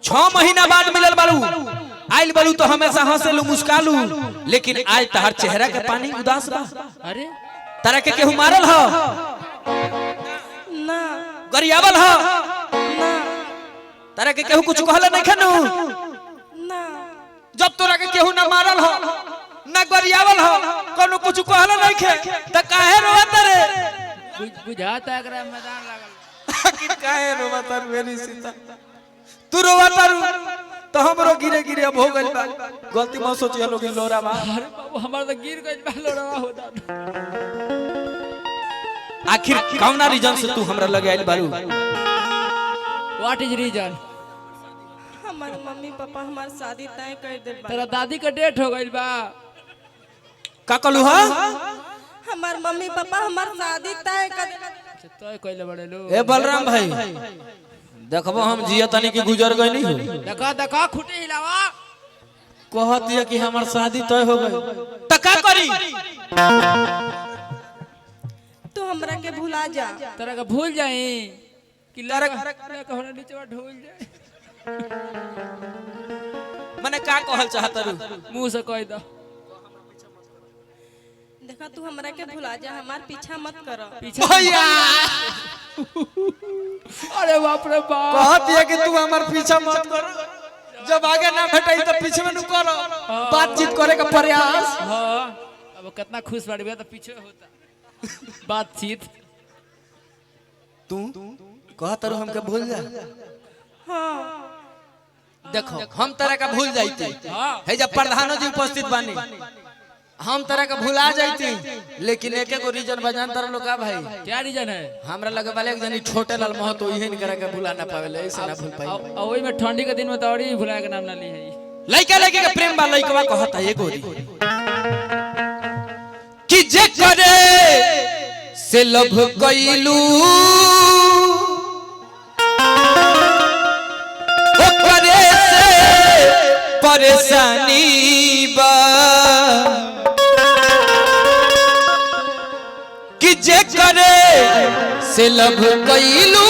6 महीना बाद मिलल बालू आइल बालू तो हमेशा हंसेलू मुस्कालू लेकिन आज तहर चेहरा के पानी उदास बा। अरे तारा के केहू मारल ह ना गरियावल ह ना तारा के केहू कुछ कहले नहीं खनु ना जब तोरा के केहू ना मारल ह ना गरियावल ह कोनो कुछ कहले नहीं खे त काहे रोवत रे बुझाता एकरा मैदान लागल आखिर काहे रोवत रे मेरी सीता तू रोवत रू तो हमरो गिरे गिरे अब हो गइल बा गलती मत सोचिए लोग लोरा बा। अरे बाबू हमार तो गिर गइल बा लोड़वा होता। आखिर कौना रीजन से तू हमरा लगे आइल बारू व्हाट इज रीजन? हमारे मम्मी पापा हमार शादी तय कर दे तेरा दादी का डेट हो गइल बा। का कहलू ह हमार मम्मी पापा हमार शादी तय कर तय कइले बड़े लो। ए बलराम भाई देखबो हम जिया तनी के गुजर गई नहीं हो देखा देखा खुटे हिलावा कहत है कि हमार शादी तय हो गई त का करी तू हमरा के भुला जा। तेरा का भूल जाई कि तारा कहना नीचे ढोल जाए मने का कहल चाहत रू मुंह से कह दो। देखा तू हमरा के भुला जा हमार पीछा मत कर। पीछे भैया अरे बाप रे बाप कहत है कि तू हमार पीछा मत कर जब आगे ना भेटाई तो पीछे में नु करो बातचीत करे का प्रयास। हां अब कितना खुश बाड़ी तो पीछे होता बातचीत। तू कहत रू हमके भूल जा। हां देखो हम तरह का भूल जाईती हां है जब प्रधानो जी उपस्थित बानी हम तरह का भुला जाईती लेकिन एक एक रीजन बजान तरह लोग का भाई क्या रीजन है? हमरा लगे वाले एक जनी छोटे लाल महतो इहे नहीं करे के भुला ना पावेले ऐसे ना भूल पाई। और वही में ठंडी के दिन में तो और ही भुलाए के नाम ना ली है। लइका लइके के प्रेम बा लइकवा कहता है गोरी कि जे करे से लभ कइलू ओ करे से परेशानी बा कि जे करे से लभ कइलू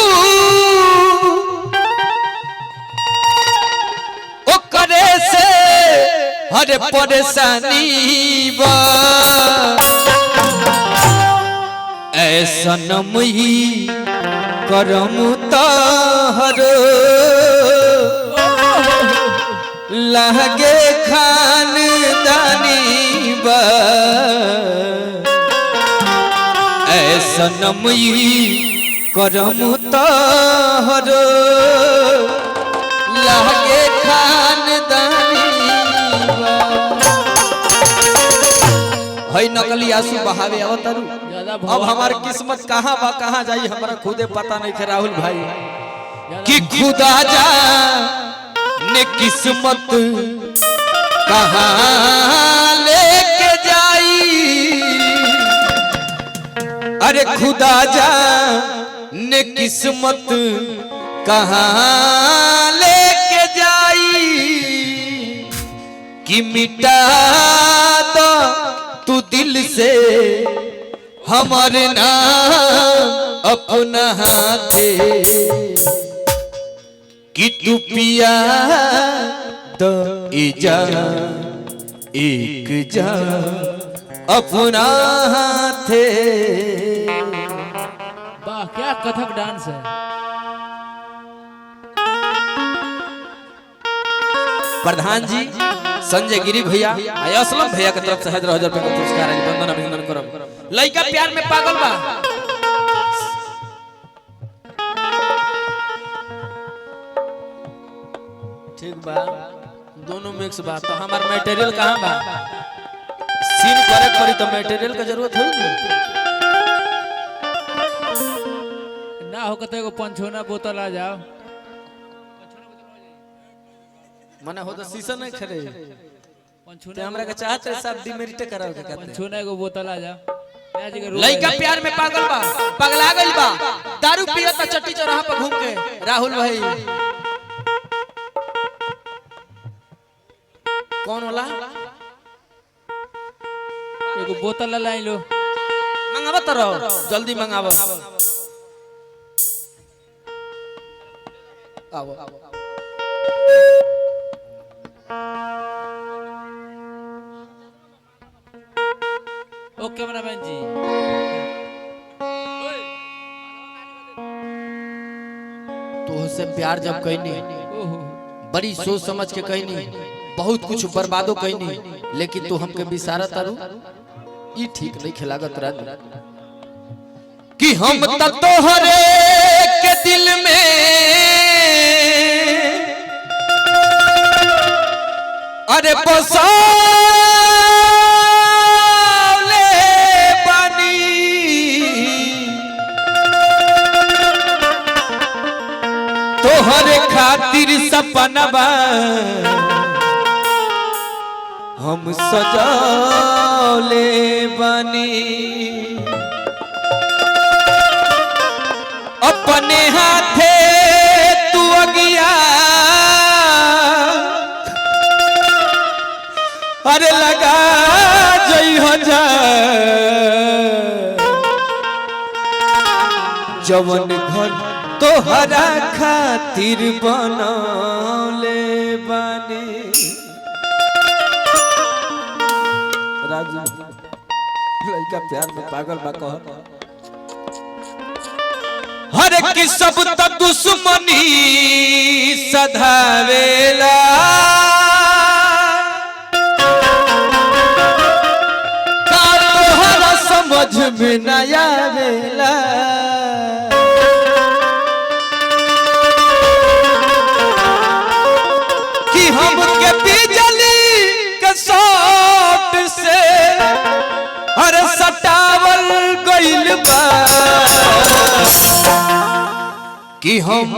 ओ करे से हर परेशानी बा ऐसा नमही करम तहर लहगे खानदानी बा ऐसा नमही करम तहर लहगे खानदानी है नकली आंसू बहावे अवतरू। अब हमार किस्मत कहाँ बा कहाँ जाई हमरा खुदे पता नहीं खे राहुल भाई कि खुदा जा ने किस्मत कहाँ लेके जाई। अरे खुदा जा ने किस्मत कहाँ लेके जाई कि मिटा दो तू दिल से हमारे नाम अपना हाथे कि तू पिया तो इजा एक जा अपना हाथे। वाह क्या कथक डांस है। प्रधान जी संजय गिरी भैया असलम भैया के तरफ से 1000 रुपए का पुरस्कार है वंदन अभिनंदन करब। लइका प्यार में पागल बा ठीक बा दोनों मिक्स बा तो हमार मटेरियल कहां बा सीन करे पड़ी तो मटेरियल का जरूरत है ना हो कते को पंचोना बोतल आ जाओ मने हो तो शीशा नहीं खड़े ते पंचोना हमरा के चाहते सब डिमेरिट कराओ के कहते पंचोना को बोतल आ जाओ। लइका प्यार में पागल बा पगला गइल बा दारू पियता चट्टी चौराहा पर घूम के राहुल भाई कौन होला एगो बोतल लाई लो मंगावा तरो जल्दी मंगावा आओ कैमरामैन जी। तो से प्यार जब कहनी ओहो बड़ी सोच समझ के कहनी बहुत कुछ बर्बादो कहनी लेकिन तू हमके बिसारत तारू ई ठीक नहीं खिलागत राज कि हम त तोहरे के दिल में अरे बसौले बानी तोहरे खातिर सपनवा हम सजौले बानी अपने हाथे तू अगिया अरे लगा जई हो जा जवन घर तोहरा खातिर बनौले बानी राजू लड़का प्यार में पागल बा कह हर की सब त दुश्मनी सधावेला का तोहरा समझ में न आवेला कि हमके बिजली के शॉट से हर सटावल गइल बा कि हम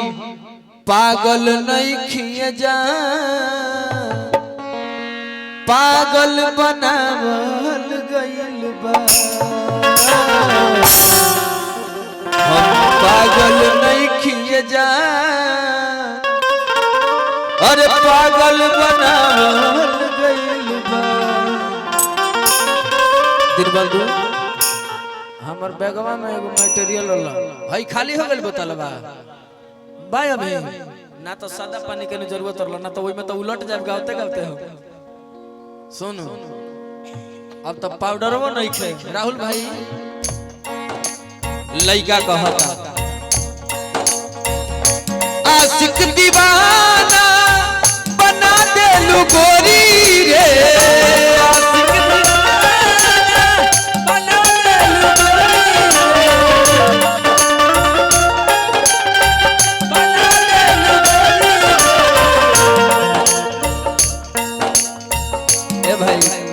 पागल नहीं खिए जा पागल बनावल गइल बा हम पागल नहीं खिए जा अरे पागल बनावल गइल बा दिलबंधु हमर बैगवा में एगो मटेरियल होला भाई खाली हो गेल बोतल बा भाई अभी ना तो सादा पानी के जरूरत होला ना तो ओइ में तो उलट जाब गावते गावते हो सुन अब तो पाउडरवा नहीं खे राहुल भाई लइका कहता आशिक दीवाना बना देलू गोरी रे आशिक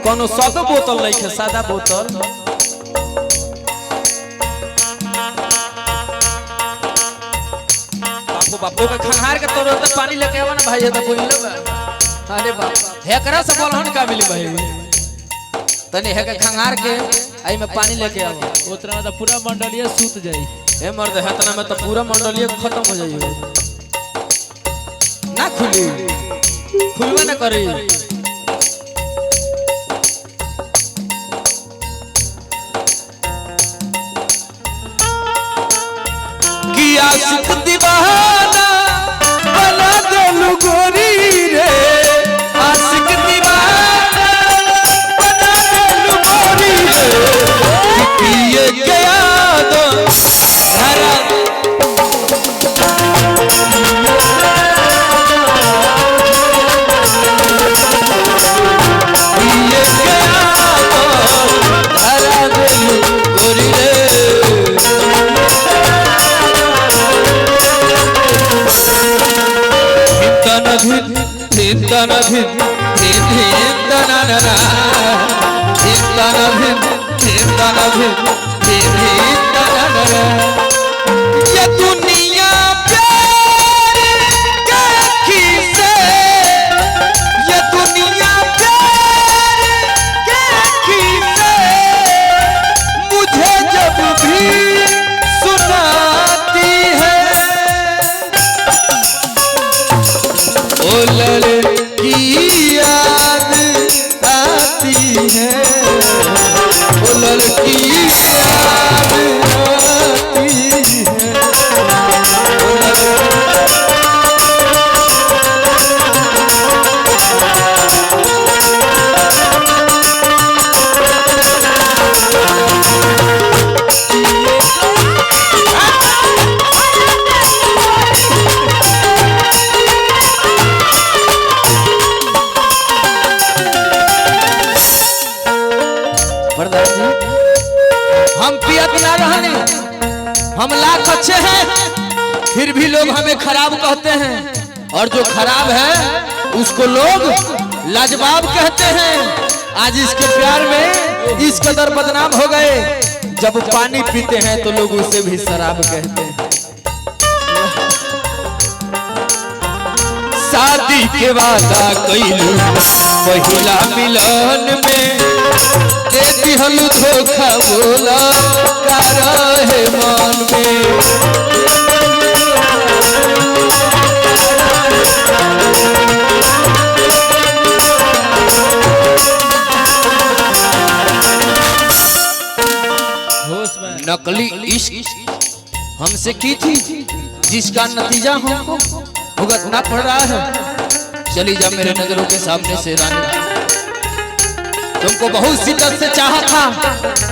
कोनो सौ बोतल नहीं है सादा बोतल बापू बापू के खंगार के तोड़ तो पानी लेके आवा ना भाई ये तो कोई लोग अरे बाप हेकरा से बोलहन का मिली भाई तने हे के खंगार के आई में पानी लेके आवा उतना तो पूरा मंडलिया सूत जाई ए मर्द हेतना में तो पूरा मंडलिया खत्म हो जाई ना खुली खुलवा ना करी आशिक दीवाना बना देलू गोरी रे आशिक दीवाना बना देलू गोरी रे पिए के याद हरा पिए के याद हरा देलू गोरी रे ये दुनिया प्यार के खीसे ये दुनिया प्यार के खीसे मुझे जब भी सुनाती है ओ लड़की याद आती है ओ लड़की याद आती है ओ लड़की अच्छे हैं फिर भी लोग हमें खराब कहते हैं, और जो खराब है उसको लोग लाजवाब कहते हैं। आज इसके प्यार में इस कदर बदनाम हो गए, जब पानी पीते हैं तो लोग उसे भी शराब कहते हैं। शादी के वादा कइलू पहिला मिलन में, दे दिहलू धोखा बोला का रहे मन में। नकली इश्क हमसे की थी, जिसका नतीजा हमको भुगतना पड़ रहा है। चली जा मेरे नजरों के सामने से रानी, तुमको बहुत शिद्दत से चाहा था,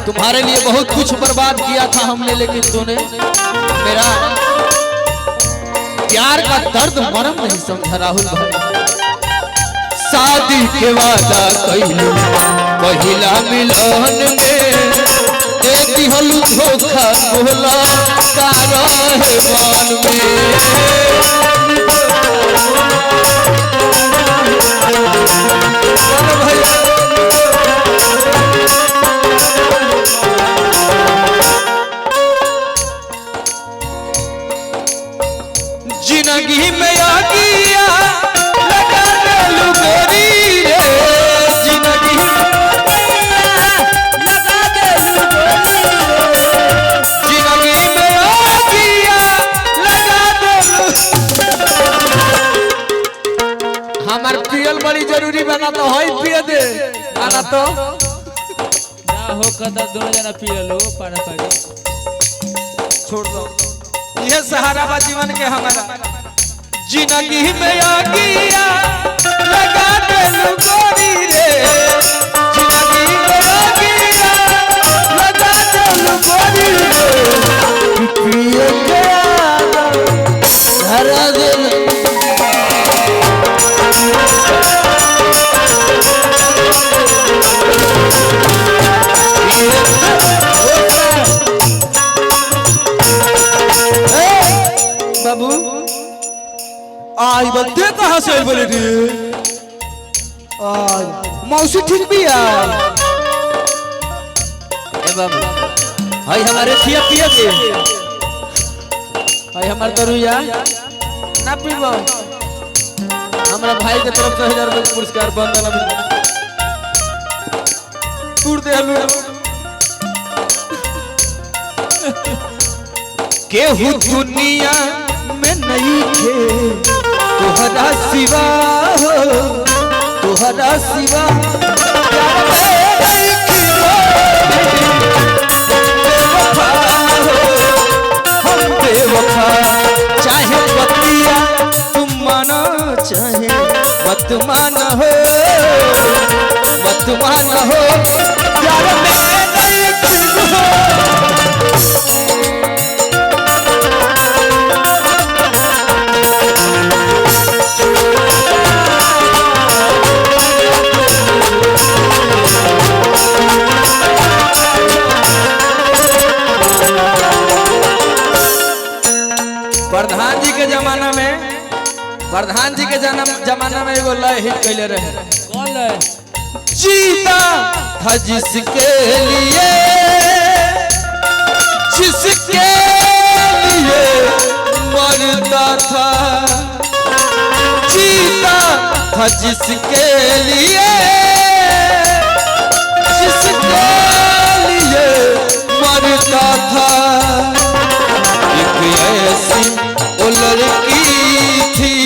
तुम्हारे लिए बहुत कुछ बर्बाद किया था हमने, लेकिन तूने मेरा प्यार का दर्द मरम नहीं समझा राहुल भाई। शादी के वादा कइलू पहिला मिलन में, दे दिहलू धोखा बोला का रहे मन में। जिंदगी में आ गया लगा देलू गोरी रे, जिंदगी लगा देलू गोरी रे, जिंदगी में आ गया लगा देलू। हमार पियल बड़ी जरूरी बना तो है, पिए दे आना तो ना हो कदा दोनों जना पी लो पाड़ा पाड़ी। छोड़ दो, यह सहारा बा जीवन के हमारा। जिंदगी में आ गया लगा देलू गोरी रे, जिंदगी में आ गया लगा देलू गोरी रे, पिए के धरा देलू। बाबू आज बच्चे कहाँ से बोले रे? आज मौसी ठीक भी है। ए बाबू हाय हमारे थिया पिया के, हाय हमार दरुया ना पीबो। हमारा भाई के तरफ से 1000 रुपए पुरस्कार बंदला में तूड़ दे हलू। केहू दुनिया में नहीं थे तुहरा सिवा हो, तुहरा सिवा हम बेवफा। चाहे बतिया तुम मानो चाहे मत मानो हो, मत मानो हो, प्यार में नहीं हो। प्रधान जी के जमाना में, प्रधान जी के जमाना में एगो लय हिट कैले रहे। कौन है? जीता था जिसके लिए, जिसके लिए मरता था, जीता था जिसके लिए, जिसके लिए मरता था। एक ऐसी वो लड़की थी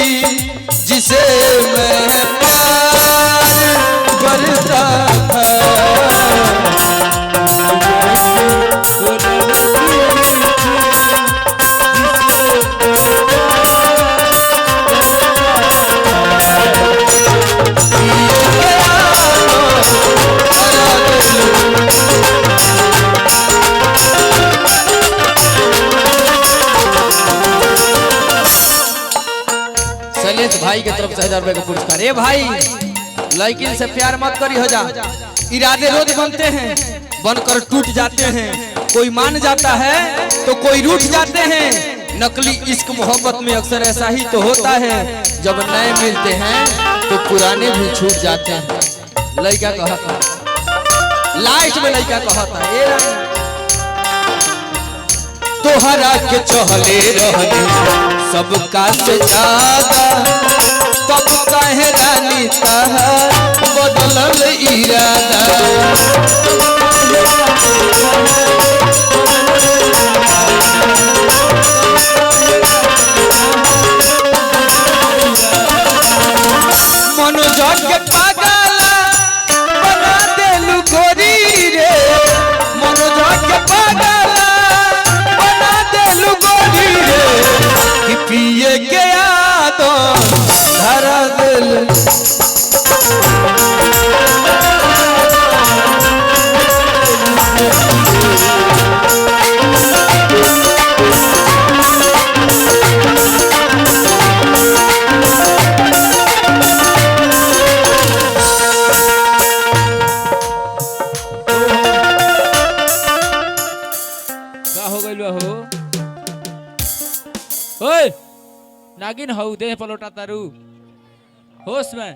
जिसे मैं प्यार करता था। भाई के तरफ से 1000 रुपए का पुरस्कार। ए भाई लेकिन से प्यार मत करी हो जा, इरादे रोज बनते हैं बनकर टूट जाते हैं। कोई मान जाता है तो कोई रूठ जाते हैं। नकली इश्क मोहब्बत में अक्सर ऐसा ही तो होता है, जब नए मिलते हैं तो पुराने भी छूट जाते हैं। लड़का कहता लास्ट में लड़का कहता ए तोहरा के चहले रहने सबका से ज्यादा, तब काहे रानी तहार बदलल इरादा। मनोज के पागला बना देलू गोरी रे, मनोज के पागला बना देलू गोरी रे, कि पिए के आदत धरा दिल। हो ओए नागिन हऊ देह पलोटा तारू होश में